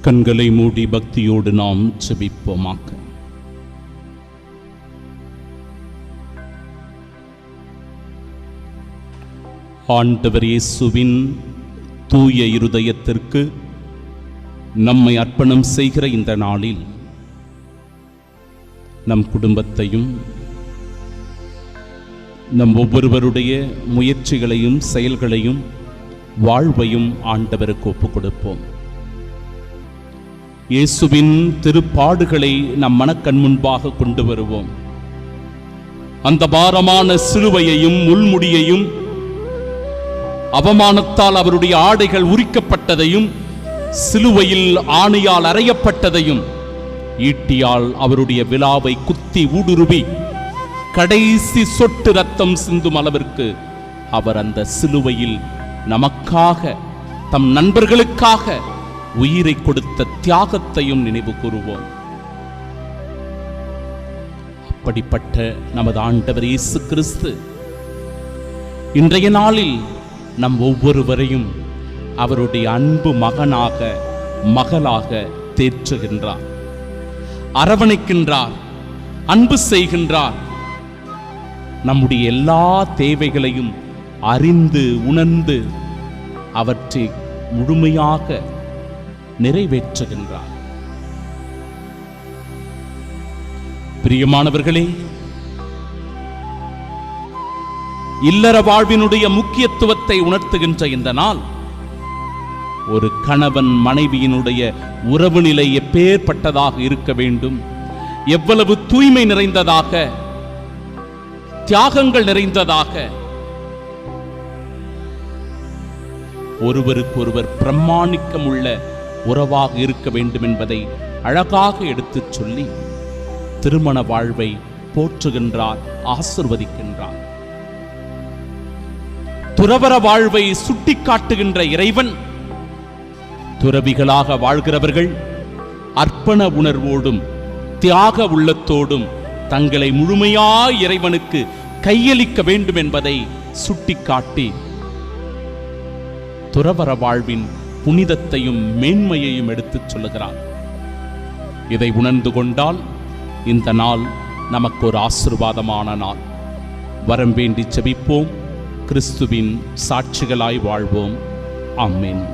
கண்களை மூடி பக்தியோடு நாம் ஜெபிப்போமாக. ஆண்டவர் இயேசுவின் தூய இருதயத்திற்கு நம்மை அர்ப்பணம் செய்கிற இந்த நாளில் நம் குடும்பத்தையும் நம் ஒவ்வொருவருடைய முயற்சிகளையும் செயல்களையும் வாழ்வையும் ஆண்டவருக்கு ஒப்புக் கொடுப்போம். இயேசுவின் திருப்பாடுகளை நம் மனக்கண் முன்பாக கொண்டு வருவோம். அந்த பாரமான சிலுவையையும் முள்முடியையும், அவமானத்தால் அவருடைய ஆடைகள் உரிக்கப்பட்டதையும், சிலுவையில் ஆணியால் அறையப்பட்டதையும், ஈட்டியால் அவருடைய விலாவை குத்தி ஊடுருவி கடைசி சொட்டு ரத்தம் சிந்தும் அளவிற்கு அவர் அந்த சிலுவையில் நமக்காக, தம் நண்பர்களுக்காக உயிரை கொடுத்த தியாகத்தையும் நினைவு கூறுவோம். அப்படிப்பட்ட நமது ஆண்டவர் இயேசு கிறிஸ்து இன்றைய நாளில் நம் ஒவ்வொருவரையும் அவருடைய அன்பு மகனாக, மகளாக தேற்றுகின்றார், அரவணைக்கின்றார், அன்பு செய்கின்றார். நம்முடைய எல்லா தேவைகளையும் அறிந்து உணர்ந்து அவற்றை முழுமையாக நிறைவேற்றுகின்றார். பிரியமானவர்களே, இல்லற வாழ்வினுடைய முக்கியத்துவத்தை உணர்த்துகின்ற இந்த நாள், ஒரு கணவன் மனைவியினுடைய உறவு நிலை எப்பேற்பட்டதாக இருக்க வேண்டும், எவ்வளவு தூய்மை நிறைந்ததாக, தியாகங்கள் நிறைந்ததாக, ஒருவருக்கொருவர் பிரமாணிக்கம் உள்ள உறவாக இருக்க வேண்டும் என்பதை அழகாக எடுத்துச் சொல்லி திருமண வாழ்வை போற்றுகின்றார், ஆசிர்வதிக்கின்றார். துறவற வாழ்வை சுட்டிக்காட்டுகின்ற இறைவன், துறவிகளாக வாழ்கிறவர்கள் அர்ப்பண உணர்வோடும் தியாக உள்ளத்தோடும் தங்களை முழுமையாய் இறைவனுக்கு கையளிக்க வேண்டும் என்பதை சுட்டிக்காட்டி துறவற வாழ்வின் புனிதத்தையும் மேன்மையையும் எடுத்துச் சொல்லுகிறார். இதை உணர்ந்து கொண்டால் இந்த நாள் நமக்கு ஒரு ஆசீர்வாதமான நாள். வரம் வேண்டி ஜெபிப்போம். கிறிஸ்துவின் சாட்சிகளாய் வாழ்வோம். ஆமென்.